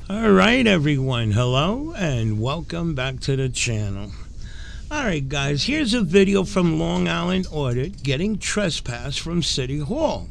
Alright everyone, hello and welcome back to the channel. Alright guys, here's a video from Long Island Audit getting trespassed from City Hall.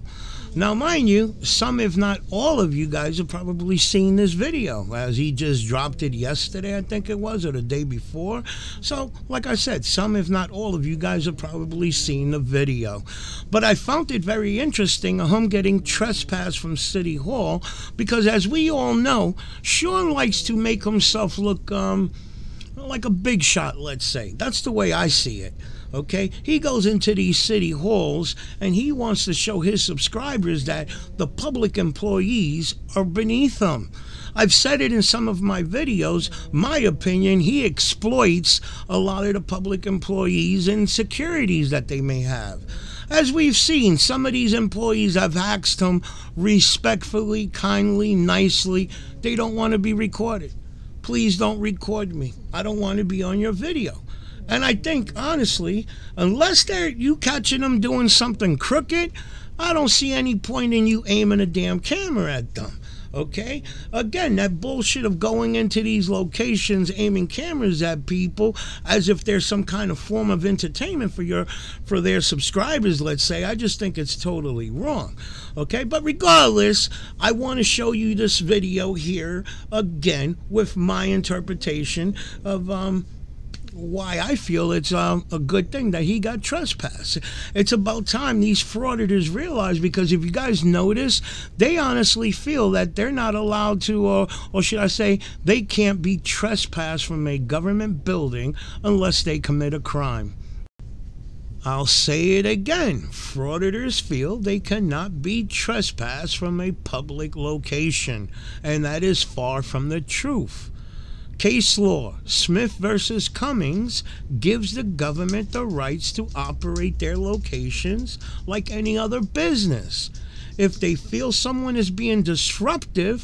Now mind you, some if not all of you guys have probably seen this video, as he just dropped it yesterday I think it was, or the day before. So like I said, some if not all of you guys have probably seen the video. But I found it very interesting of him getting trespassed from City Hall, because as we all know, Sean likes to make himself look like a big shot, let's say. That's the way I see it. Okay, he goes into these city halls and he wants to show his subscribers that the public employees are beneath him. I've said it in some of my videos. My opinion, he exploits a lot of the public employees and securities that they may have. As we've seen, some of these employees have asked him respectfully, kindly, nicely, they don't want to be recorded. Please don't record me. I don't want to be on your video. And I think, honestly, unless you catching them doing something crooked, I don't see any point in you aiming a damn camera at them. Okay? Again, that bullshit of going into these locations aiming cameras at people as if there's some kind of form of entertainment for their subscribers, let's say, I just think it's totally wrong. Okay? But regardless, I want to show you this video here again with my interpretation of why I feel it's a good thing that he got trespassed. It's about time these frauditors realize, because if you guys notice, they honestly feel that they're not allowed to, or should I say, they can't be trespassed from a government building unless they commit a crime. I'll say it again. Frauditors feel they cannot be trespassed from a public location, and that is far from the truth. Case law, Smith versus Cummings, gives the government the rights to operate their locations like any other business. If they feel someone is being disrupting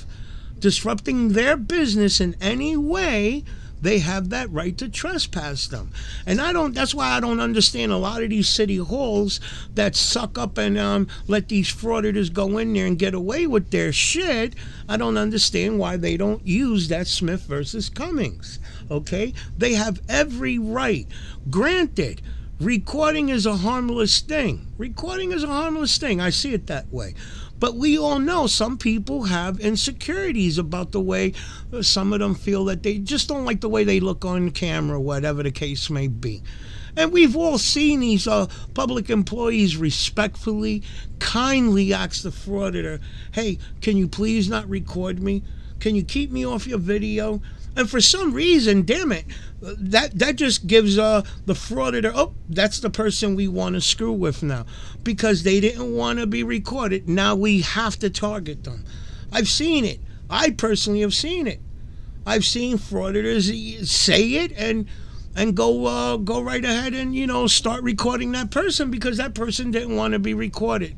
their business in any way, they have that right to trespass them. And that's why I don't understand a lot of these city halls that suck up and let these frauditors go in there and get away with their shit. I don't understand why they don't use that Smith versus Cummings. Okay? They have every right. Granted, recording is a harmless thing. Recording is a harmless thing. I see it that way. But we all know some people have insecurities about the way some of them feel, that they just don't like the way they look on camera, whatever the case may be. And we've all seen these public employees respectfully, kindly ask the frauditor, hey, can you please not record me? Can you keep me off your video? And for some reason, damn it, that just gives the frauditor, oh, that's the person we want to screw with now. Because they didn't want to be recorded, now we have to target them. I've seen it. I personally have seen it. I've seen frauditors say it and go right ahead and, you know, start recording that person because that person didn't want to be recorded.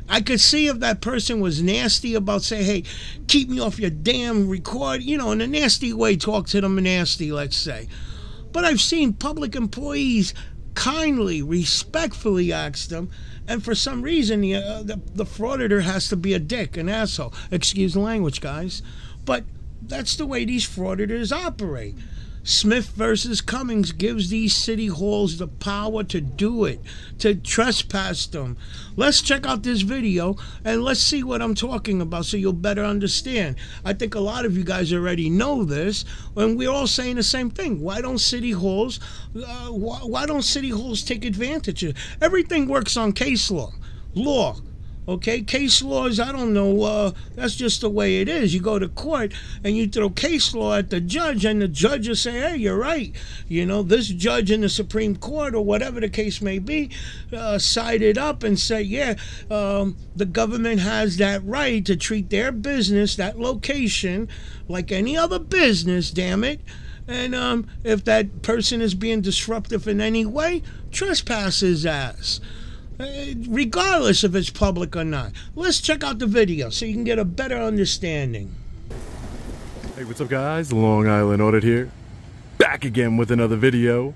I could see if that person was nasty about saying, hey, keep me off your damn record, you know, in a nasty way, talk to them nasty, let's say. But I've seen public employees kindly, respectfully ask them, and for some reason the frauditor has to be a dick, an asshole. Excuse the language, guys. But that's the way these frauditors operate. Smith versus Cummings gives these city halls the power to do it, to trespass them. Let's check out this video and let's see what I'm talking about so you'll better understand. I think a lot of you guys already know this, and we're all saying the same thing. Why don't city halls take advantage of it? Everything works on case law. Okay, case law is, I don't know, that's just the way it is. You go to court and you throw case law at the judge, and the judge will say, hey, you're right. You know, this judge in the Supreme Court or whatever the case may be, sided up and say, yeah, the government has that right to treat their business, that location, like any other business, damn it. And if that person is being disruptive in any way, trespass his ass. Regardless if it's public or not. Let's check out the video so you can get a better understanding. Hey, what's up guys? Long Island Audit here. Back again with another video.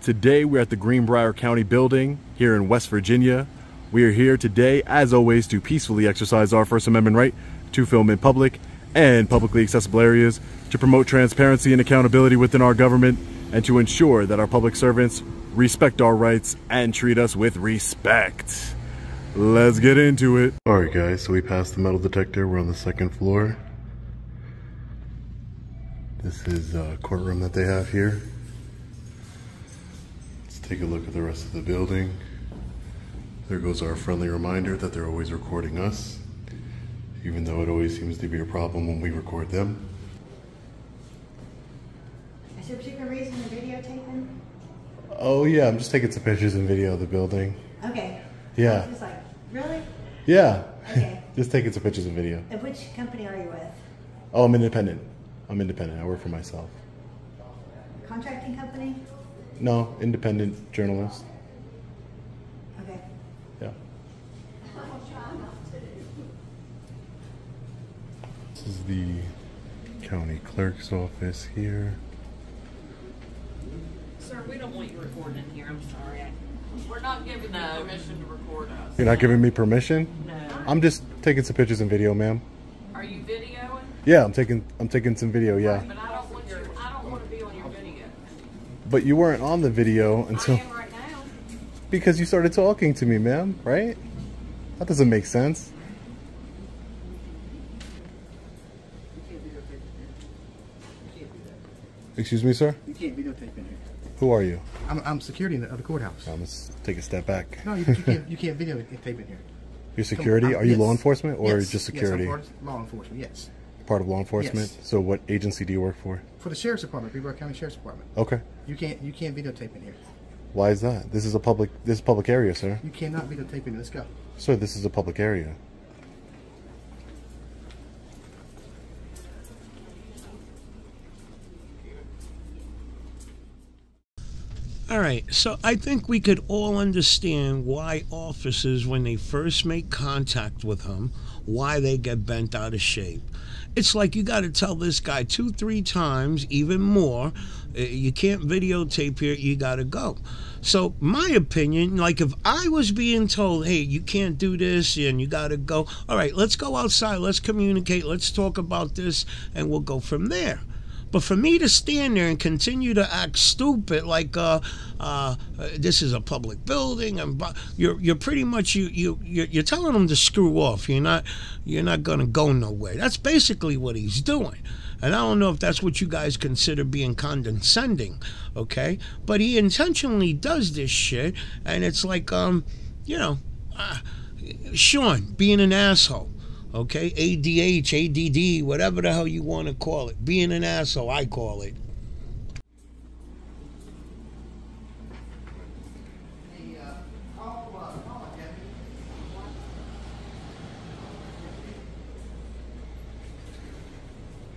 Today we're at the Greenbrier County building here in West Virginia. We are here today, as always, to peacefully exercise our First Amendment right to film in public and publicly accessible areas to promote transparency and accountability within our government and to ensure that our public servants respect our rights and treat us with respect. Let's get into it. Alright guys, so we passed the metal detector. We're on the second floor. This is a courtroom that they have here. Let's take a look at the rest of the building. There goes our friendly reminder that they're always recording us, even though it always seems to be a problem when we record them. Is there a particular reason you're videotaping? Oh yeah, I'm just taking some pictures and video of the building. Okay. Yeah. I was just like, really? Yeah. Okay. Just taking some pictures and video. And which company are you with? Oh, I'm independent. I'm independent. I work for myself. Contracting company? No, independent journalist. Okay. Yeah. This is the county clerk's office here. Sir, we don't want you recording in here. I'm sorry. We're not giving you permission to record us. You're not giving me permission? No. I'm just taking some pictures and video, ma'am. Are you videoing? Yeah, I'm taking some video, yeah. But I don't want to be on your video. But you weren't on the video until... I am right now. Because you started talking to me, ma'am, right? That doesn't make sense. Excuse me, sir? You can't videotape in here. Who are you? I'm security of the courthouse. I'm gonna take a step back. No, you can't videotape in here. You're security? Are you Yes. law enforcement or Yes. just security? Yes, I'm part of law enforcement, yes. Part of law enforcement? Yes. So what agency do you work for? For the Sheriff's Department, Greenbrier County Sheriff's Department. Okay. You can't videotape in here. Why is that? This is a public area, sir. You cannot videotape in here. Let's go. Sir, this is a public area. All right, so I think we could all understand why officers, when they first make contact with him, why they get bent out of shape. It's like you got to tell this guy 2-3 times, even more, you can't videotape here, you got to go. So my opinion, like if I was being told, hey, you can't do this and you got to go, all right, let's go outside, let's communicate, let's talk about this, and we'll go from there. But for me to stand there and continue to act stupid, like this is a public building, and you're pretty much you're telling them to screw off. You're not gonna go nowhere. That's basically what he's doing. And I don't know if that's what you guys consider being condescending, okay? But he intentionally does this shit, and it's like Sean being an asshole. Okay, ADH, ADD, whatever the hell you want to call it. Being an asshole, I call it.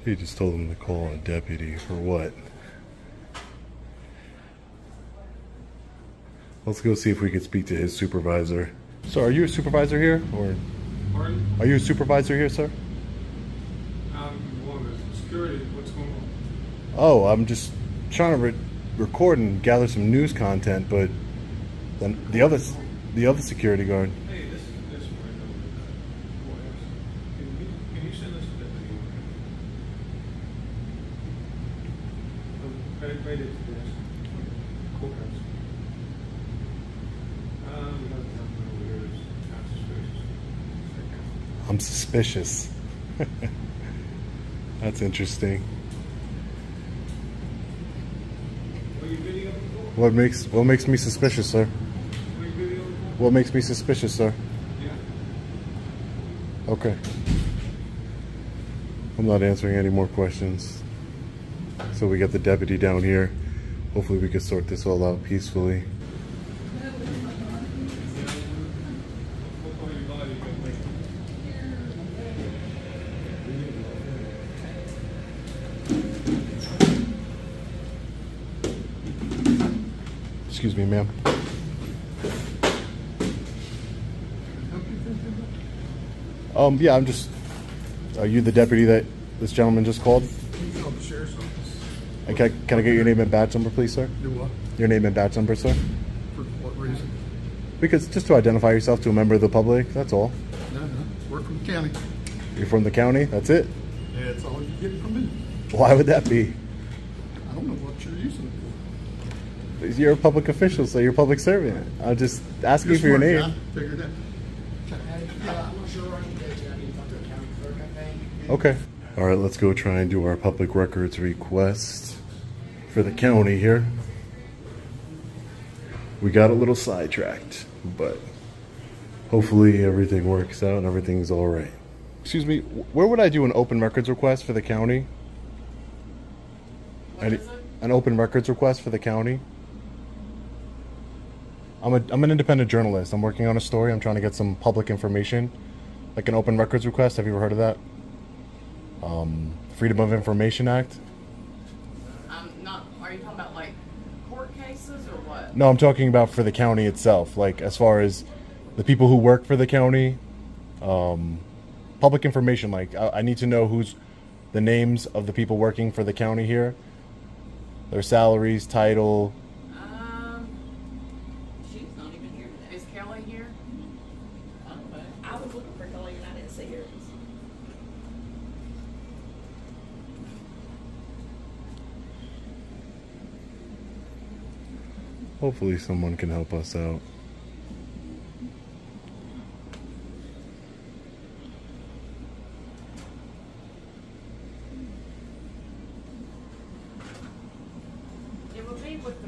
He just told him to call a deputy for what? Let's go see if we can speak to his supervisor. So are you a supervisor here, or? Pardon? Are you a supervisor here, sir? I'm one of the security. What's going on? Oh, I'm just trying to record and gather some news content, but then the other security guard. Hey, this right over the courthouse. Can you send us a deputy? Right at the desk. Courthouse. We got a gentleman over here that's kind of suspicious. I'm suspicious. That's interesting. Are you videoing for? What makes me suspicious, sir? Are you videoing for? What makes me suspicious, sir? Yeah. Okay. I'm not answering any more questions. So we got the deputy down here. Hopefully we can sort this all out peacefully. Excuse me, ma'am. Yeah, I'm just... Are you the deputy that this gentleman just called? No, the sheriff's office. And can I get your name and badge number, please, sir? Do what? Your name and badge number, sir? For what reason? Because just to identify yourself to a member of the public, that's all. No. Work from the county. You're from the county, that's it? That's all you get from me. Why would that be? I don't know what you're using it for. You're a public official, so you're a public servant. I'm just asking You're for your smart, name. guy. Figure it out. I'm not sure where I can go to. I need to talk to a county clerk, I think. Okay. All right, let's go try and do our public records request for the county here. We got a little sidetracked, but hopefully everything works out and everything's all right. Excuse me, where would I do an open records request for the county? What is it? An open records request for the county? I'm an independent journalist. I'm working on a story. I'm trying to get some public information, like an open records request. Have you ever heard of that? Freedom of Information Act. Not. Are you talking about like court cases or what? No, I'm talking about for the county itself, like as far as the people who work for the county. Public information, like I need to know who's the names of the people working for the county here, their salaries, title. She's not even here today. Is Kelly here? I don't know. I was looking for Kelly and I didn't see her. Hopefully someone can help us out. It would be with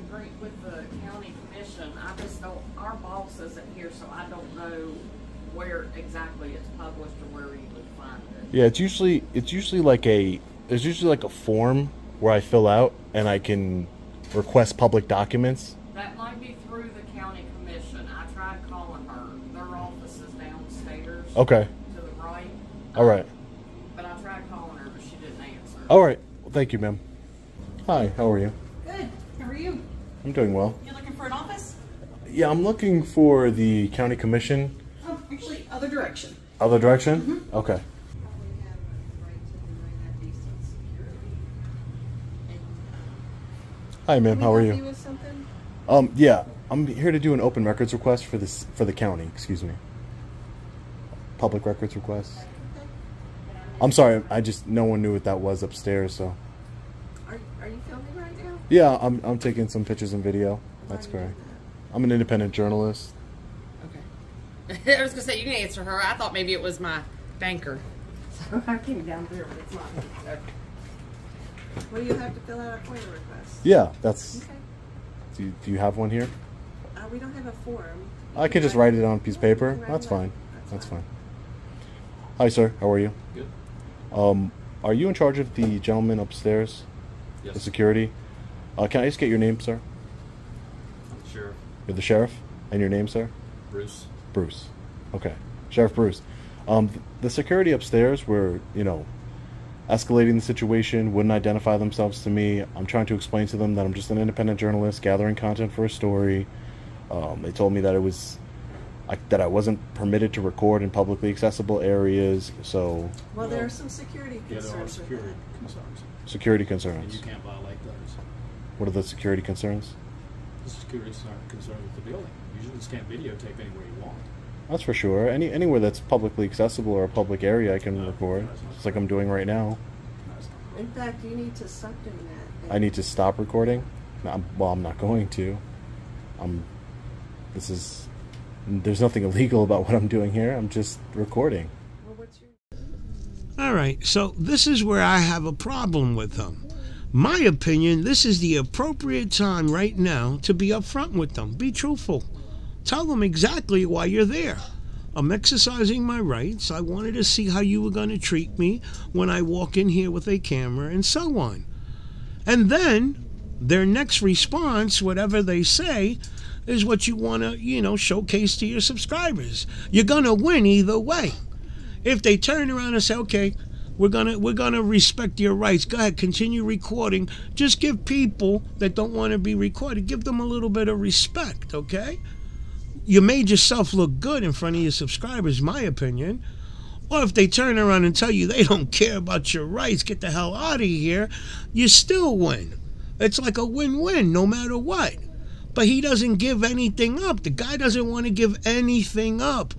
the county commission. I just don't. Our boss isn't here, so I don't know where exactly it's published or where you would find it. Yeah, it's usually like there's usually like a form where I fill out and I can request public documents. That might be through the county commission. I tried calling her. Their office is downstairs. Okay. To the right. All right. But I tried calling her, but she didn't answer. All right. Well, thank you, ma'am. Hi. How are you? Good. How are you? I'm doing well. You're looking for an office? Yeah, I'm looking for the county commission. Oh, actually, other direction. Other direction? Okay. Hi, ma'am. How are you? With something? Yeah, I'm here to do an open records request for the county. Excuse me. Public records request. I'm sorry. No one knew what that was upstairs. So. Are you filming right now? Yeah, I'm taking some pictures and video. That's correct. I'm an independent journalist. Okay. I was gonna say you can answer her. I thought maybe it was my banker. So I came down there, but it's not. What do you have to fill out a FOIA request? Yeah, that's. Okay. Do you have one here? We don't have a form. I can just write it on a piece of paper. That's fine. That's fine. Hi, sir. How are you? Good. Are you in charge of the gentleman upstairs? Yes. The security? Can I just get your name, sir? Sheriff You're the sheriff? And your name, sir? Bruce. Bruce. Okay. Sheriff Bruce. The security upstairs were, escalating the situation, wouldn't identify themselves to me. I'm trying to explain to them that I'm just an independent journalist gathering content for a story. They told me that that I wasn't permitted to record in publicly accessible areas, so... Well, there are some security Yeah, there are concerns. security concerns. Security And concerns. you can't violate those. What are the security concerns? The security concerns with the building. You just can't videotape anywhere you want. That's for sure. Anywhere that's publicly accessible or a public area I can record, just like I'm doing right now. No, it's not. In fact, you need to stop doing that. I need to stop recording? No, I'm not going to. There's nothing illegal about what I'm doing here. I'm just recording. Well, what's your... All right, so this is where I have a problem with them. My opinion, this is the appropriate time right now to be upfront with them. Be truthful. Tell them exactly why you're there. I'm exercising my rights. I wanted to see how you were going to treat me when I walk in here with a camera and so on. And then their next response, whatever they say, is what you want to, showcase to your subscribers. You're going to win either way. If they turn around and say, okay, we're gonna respect your rights. Go ahead, continue recording. Just give people that don't want to be recorded, give them a little bit of respect, okay? You made yourself look good in front of your subscribers, my opinion. Or if they turn around and tell you they don't care about your rights, get the hell out of here, you still win. It's like a win-win no matter what. But he doesn't give anything up. The guy doesn't want to give anything up.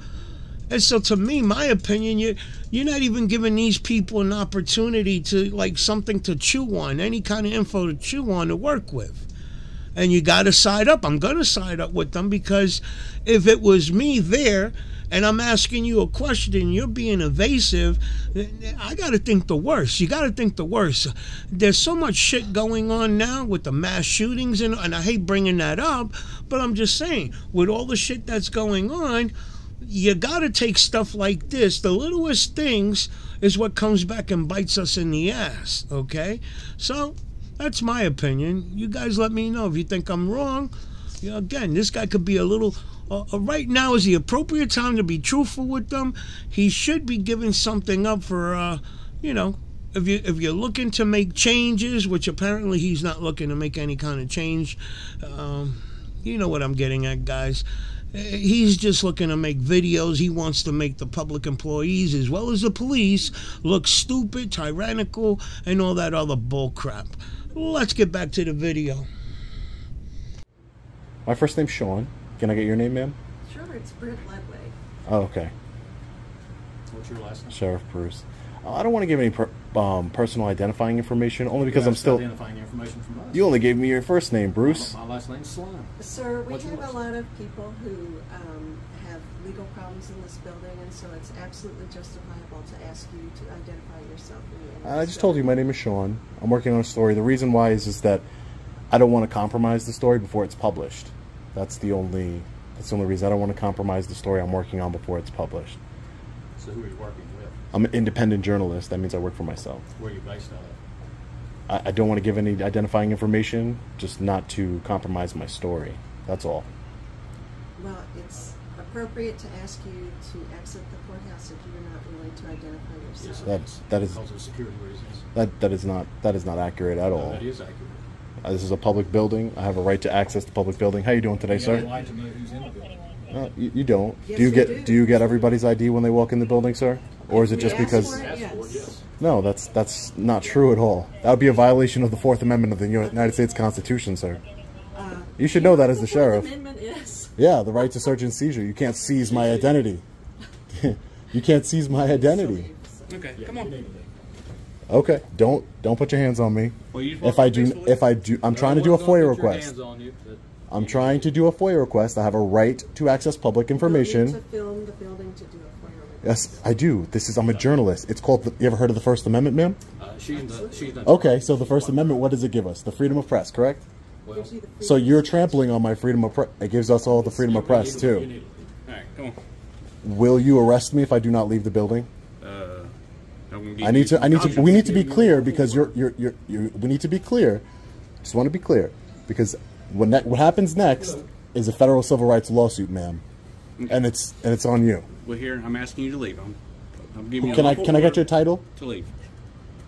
And so to me, my opinion, you're not even giving these people an opportunity to, like, something to chew on, any kind of info to chew on, to work with. And you got to side up. I'm going to side up with them, because if it was me there and I'm asking you a question and you're being evasive, I got to think the worst. You got to think the worst. There's so much shit going on now with the mass shootings, and I hate bringing that up, but I'm just saying, with all the shit that's going on, you got to take stuff like this. The littlest things is what comes back and bites us in the ass, okay? So that's my opinion. You guys let me know if you think I'm wrong. You know, again, this guy could be a little... right now is the appropriate time to be truthful with them. He should be giving something up for, you know, if you're looking to make changes, which apparently he's not looking to make any kind of change. You know what I'm getting at, guys. He's just looking to make videos. He wants to make the public employees as well as the police look stupid, tyrannical, and all that other bull crap. Let's get back to the video. My first name's Sean. Can I get your name, ma'am? Sure, it's Brent Ledway. Oh, okay. What's your last name? Sheriff Bruce. I don't want to give any personal identifying information, only because I'm still... identifying information from us. You only gave me your first name, Bruce. My last name's Slime. Sir, we What's have yours? a lot of people who have legal problems in this building, and so it's absolutely justifiable to ask you to identify yourself. I just told you my name is Sean. I'm working on a story. The reason why is that I don't want to compromise the story before it's published. That's the only reason. I don't want to compromise the story I'm working on before it's published. So who are you working with? I'm an independent journalist. That means I work for myself. Where are you based out of? I don't want to give any identifying information, just not to compromise my story. That's all. Well, it's appropriate to ask you to exit the courthouse if you're not willing to identify yourself. Yes, That is because of security reasons. that is not accurate at all. That is accurate. This is a public building. I have a right to access the public building. How you doing today, You sir? have a right to know who's in the building. You don't. Yes, do you we get do. do you get everybody's ID when they walk in the building, sir? Or is it just Yes, because? we're- Ask for it, Yes. yes. No, that's not true at all. That would be a violation of the Fourth Amendment of the United States Constitution, sir. You should know that as the sheriff. Fourth Amendment is. Yeah, the right to search and seizure. You can't seize my identity. You can't seize my identity. Okay, Yeah, come you on. need to be. Okay, don't put your hands on me. Well, you If I do, I'm trying to do a FOIA request. I'm trying to do a FOIA request. I have a right to access public You information. need to film the building to do a FOIA request. Yes, I do. I'm a journalist. It's called. You ever heard of the First Amendment, ma'am? She's done. Okay, so the First Amendment, what does it give us? The freedom of press, correct? Well, Gives you the So freedom you're of speech. trampling on my freedom of press. It gives us all the freedom of press you too. need to be. All right, come on. Will you arrest me if I do not leave the building? I'm We gonna need to be clear because we need to be clear. Just want to be clear because what happens next is a federal civil rights lawsuit, ma'am, and it's on you. Well, here I'm asking you to leave. I'm giving you. Can a I lawful get your order title? to leave?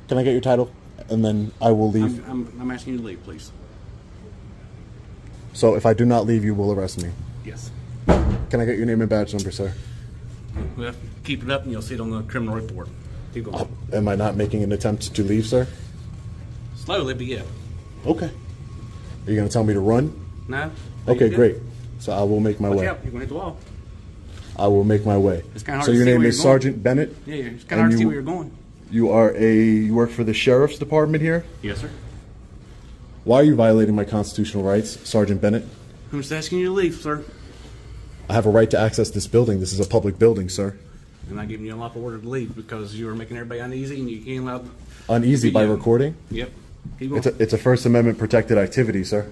Can I get your title, and then I will leave. I'm asking you to leave, please. So if I do not leave, you will arrest me. Yes. Can I get your name and badge number, sir? Well, keep it up, and you'll see it on the criminal report. Keep going. Am I not making an attempt to leave, sir? Slowly, but yeah. Okay. Are you going to tell me to run? No. Okay, You're good. great. So I will make my Watch way. out! You're gonna hit the wall. I will make my way. It's kinda hard So to your see name where is you're going. Sergeant Bennett? Yeah, it's kind And of hard to see you- where you're going. You work for the Sheriff's Department here? Yes, sir. Why are you violating my constitutional rights, Sergeant Bennett? I'm just asking you to leave, sir. I have a right to access this building. This is a public building, sir. I'm not giving you a lawful order to leave because you are making everybody uneasy, and you can't allow. Uneasy by Video. recording? Yep. Keep going. It's a First Amendment protected activity, sir.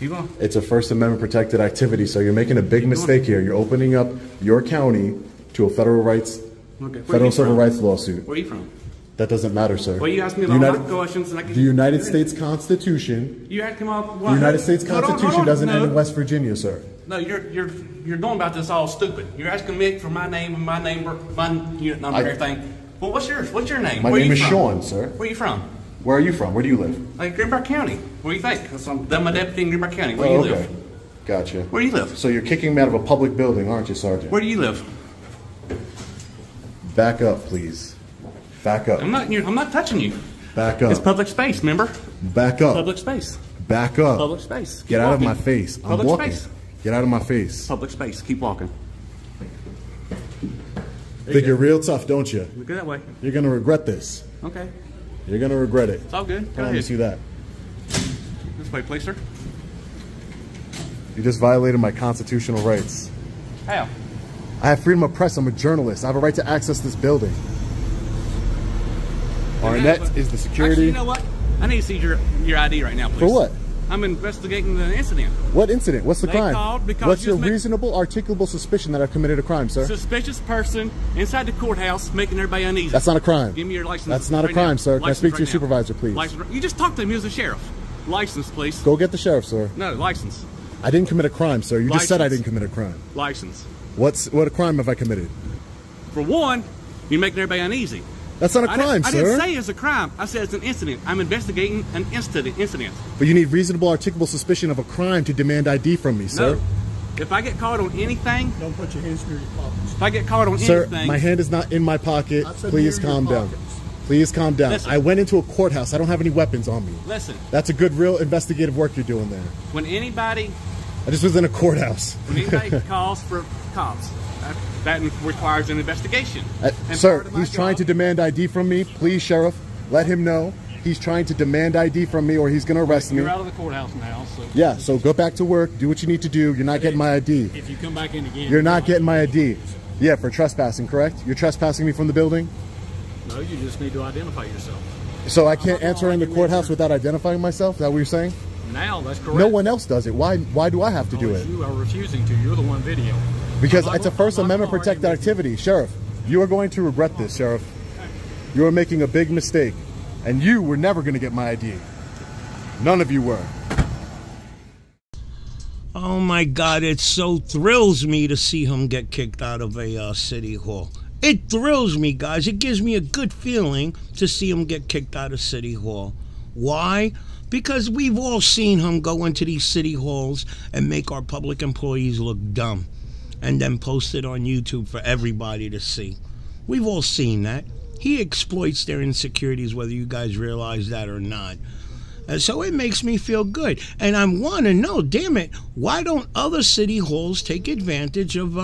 Keep going. It's a First Amendment protected activity, so you're making a big mistake here. You're opening up your county to a federal Okay. civil rights lawsuit. Where are you from? That doesn't matter, sir. Well, you asked me The a lot United- of questions, and I can. The United States Constitution. You asked him all. The United States Constitution doesn't end in No, West Virginia, sir. no, you're going about this all stupid. You're asking me for my name and my number, my unit number, and everything. Well, what's yours? What's your name? My Where name you is from? Sean, sir. Where are you from? Where are you from? Where do you live? Like Greenbrier County. What do you think? Because I'm my deputy in Greenbrier County. Where Oh, do you okay. live? Gotcha. Where do you live? So you're kicking me out of a public building, aren't you, Sergeant? Where do you live? Back up, please. Back up. I'm not touching you. Back up. It's public space, remember? Back up. Public space. Back up. Public space. Keep Get out of walking. my face. I'm Public walking. space. Get out of my face. Public space. Keep walking. Think you're real tough, don't you? Look that way. You're gonna regret this. Okay. You're gonna regret it. It's all good. I Go promise you ahead. that. This way, please, sir. You just violated my constitutional rights. How? I have freedom of press. I'm a journalist. I have a right to access this building. Arnett is the security. Actually, you know what? I need to see your ID right now, please. For what? I'm investigating the incident. What incident? What's the crime? Called because What's your you just reasonable, articulable suspicion that I've committed a crime, sir? Suspicious person inside the courthouse making everybody uneasy. That's not a crime. Give me your license. That's not a crime, sir. Can I speak to your supervisor, please? License. You just talked to him. He was the sheriff. License, please. Go get the sheriff, sir. No, license. I didn't commit a crime, sir. You just said I didn't commit a crime. License. What crime have I committed? For one, you're making everybody uneasy. That's not a crime, sir. I didn't say it's a crime. I said it's an incident. I'm investigating an incident. But you need reasonable, articulable suspicion of a crime to demand ID from me, sir. No. If I get caught on anything, Don't put your hands near your pockets. if I get caught on Sir, anything, my hand is not in my pocket. I said Please near your calm down. pockets. Please calm down. Listen. I went into a courthouse. I don't have any weapons on me. listen. That's a good, real investigative work you're doing there. When anybody I just was in a courthouse. calls for cops, that requires an investigation. And Sir, part of my he's trying to job- demand ID from me. Please, Sheriff, let him know. He's trying to demand ID from me or he's going to arrest me. You're out of the courthouse now, so Yeah, so go back to work. Do what you need to do. You're not getting my ID. if you come back in again, You're not getting my ID. Yeah, for trespassing, correct? You're trespassing me from the building? no, you just need to identify yourself. So I can't enter in the courthouse without identifying myself? Is that what you're saying? Now, that's correct. No one else does it. Why do I have to do Because it? You are refusing to. You're the one video. Because I'm not it's a gonna- First I'm not Amendment gonna protected argue with you. activity. Sheriff, you are going to regret this, Sheriff. You are making a big mistake. And you were never going to get my ID. None of you were. Oh my God, it so thrills me to see him get kicked out of a city hall. It thrills me, guys. It gives me a good feeling to see him get kicked out of City Hall. Why? Because we've all seen him go into these city halls and make our public employees look dumb and then post it on YouTube for everybody to see. We've all seen that. He exploits their insecurities, whether you guys realize that or not. And so it makes me feel good. And I want to know, damn it, why don't other city halls take advantage of,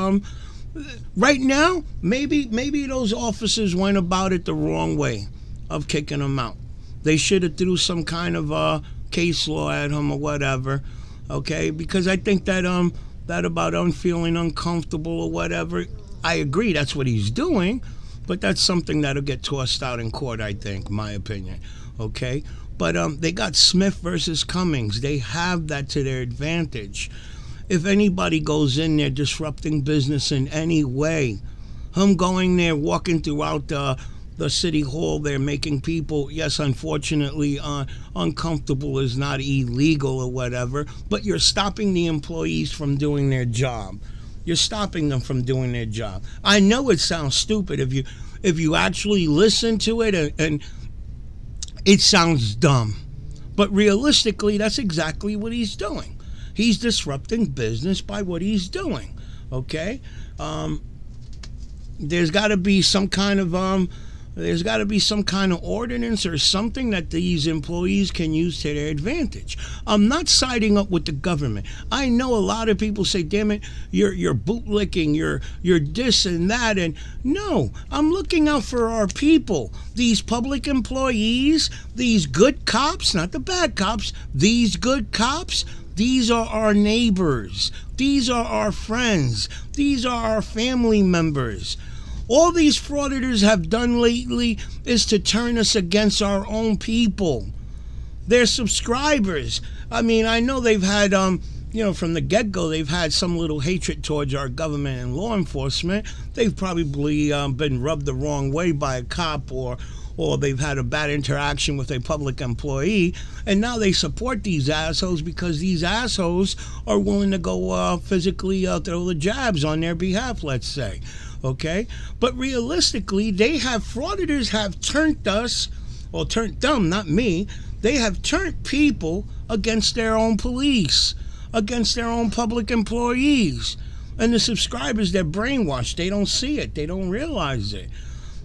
right now, maybe those officers went about it the wrong way of kicking him out. They should have threw some kind of case law at him or whatever, okay? Because I think that that about feeling uncomfortable or whatever, I agree that's what he's doing, but that's something that'll get tossed out in court, I think, my opinion, okay? But they got Smith versus Cummings. They have that to their advantage. If anybody goes in there disrupting business in any way, him going there, walking throughout the city hall there, making people, yes, unfortunately, uncomfortable is not illegal or whatever, but you're stopping the employees from doing their job. You're stopping them from doing their job. I know it sounds stupid if you actually listen to it, and it sounds dumb, but realistically, that's exactly what he's doing. He's disrupting business by what he's doing. Okay, there's got to be some kind of ordinance or something that these employees can use to their advantage. I'm not siding up with the government. I know a lot of people say, damn it, you're bootlicking, you're this and that, and no, I'm looking out for our people. These public employees, these good cops, not the bad cops, these good cops, these are our neighbors. These are our friends. These are our family members. All these frauditors have done lately is to turn us against our own people. Their subscribers. I mean, I know they've had, from the get-go, they've had some little hatred towards our government and law enforcement. They've probably been rubbed the wrong way by a cop, or they've had a bad interaction with a public employee, and now they support these assholes because these assholes are willing to go physically throw the jabs on their behalf, let's say. Okay? But realistically, frauditors have turned us, or turned them, not me, they have turned people against their own police, against their own public employees. And the subscribers, they're brainwashed. They don't see it. They don't realize it.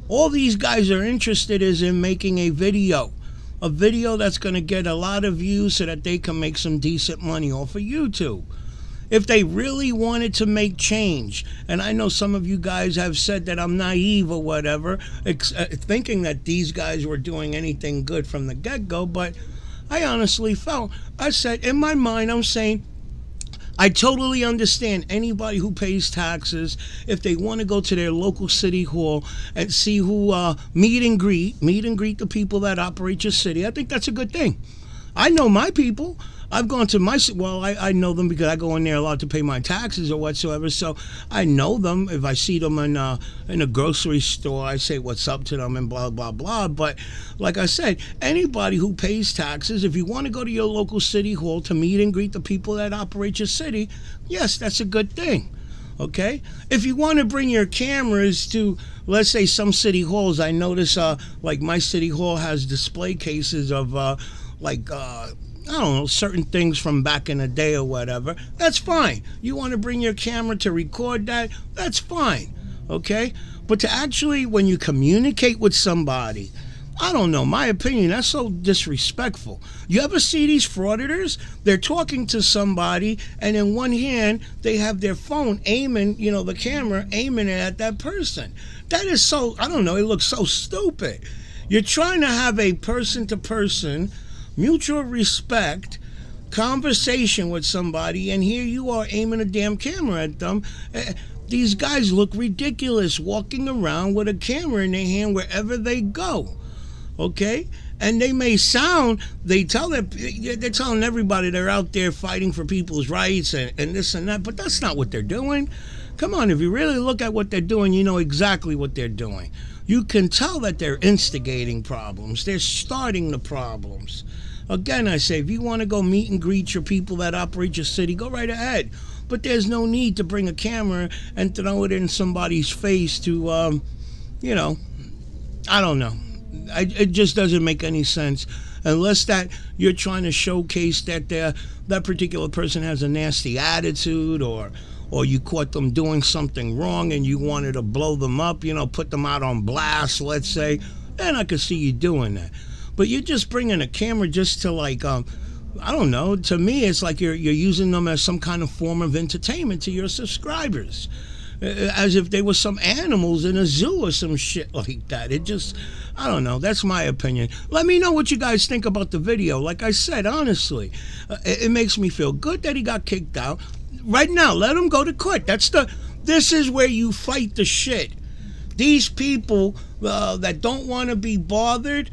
All these guys are interested is in making a video that's going to get a lot of views so that they can make some decent money off of YouTube. if they really wanted to make change, and I know some of you guys have said that I'm naive or whatever, thinking that these guys were doing anything good from the get-go, but I honestly felt, I said, in my mind, I'm saying, I totally understand anybody who pays taxes, if they want to go to their local city hall and see who, meet and greet the people that operate your city. I think that's a good thing. I know my people. I've gone to my, well, I know them because I go in there a lot to pay my taxes or whatsoever, so I know them. If I see them in a grocery store, I say what's up to them and blah, blah, blah. But like I said, anybody who pays taxes, if you want to go to your local city hall to meet and greet the people that operate your city, yes, that's a good thing. Okay? If you want to bring your cameras to, let's say, some city halls, I notice, like my city hall has display cases of, I don't know, certain things from back in the day or whatever. That's fine. You want to bring your camera to record that? That's fine. Okay? But to actually, when you communicate with somebody, I don't know, my opinion, that's so disrespectful. You ever see these frauditors? They're talking to somebody, and in one hand, they have their phone aiming, you know, the camera aiming it at that person. That is so, I don't know, it looks so stupid. You're trying to have a person-to-person mutual respect conversation with somebody, and here you are aiming a damn camera at them. These guys look ridiculous walking around with a camera in their hand wherever they go. Okay? And they may sound, they're telling everybody they're out there fighting for people's rights and this and that, but that's not what they're doing. Come on, if you really look at what they're doing, you know exactly what they're doing. You can tell that they're instigating problems. They're starting the problems. Again, I say, if you want to go meet and greet your people that operate your city, go right ahead. But there's no need to bring a camera and throw it in somebody's face to, you know, I don't know. It just doesn't make any sense. Unless that you're trying to showcase that that particular person has a nasty attitude, or you caught them doing something wrong and you wanted to blow them up, you know, put them out on blast, let's say, then I could see you doing that. But you're just bringing a camera just to, like, I don't know, to me it's like you're using them as some kind of form of entertainment to your subscribers. As if they were some animals in a zoo or some shit like that. It just, I don't know, that's my opinion. Let me know what you guys think about the video. Like I said, honestly, it makes me feel good that he got kicked out. Right now, let him go to court. This is where you fight the shit. These people that don't want to be bothered,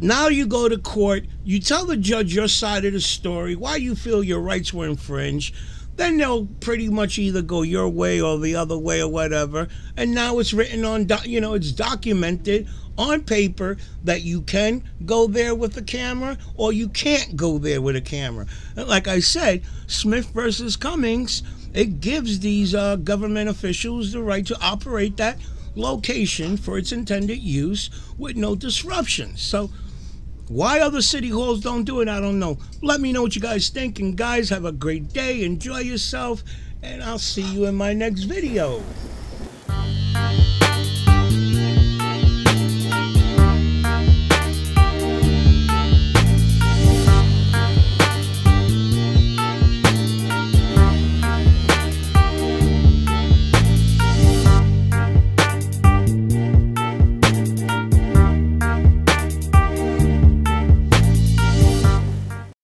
now you go to court, you tell the judge your side of the story, why you feel your rights were infringed, then they'll pretty much either go your way or the other way or whatever, and now it's written on, you know, it's documented on paper that you can go there with a camera or you can't go there with a camera. And like I said, Smith versus Cummings, it gives these government officials the right to operate that location for its intended use with no disruptions. So why other city halls don't do it, I don't know. Let me know what you guys think. And guys, have a great day. Enjoy yourself. And I'll see you in my next video.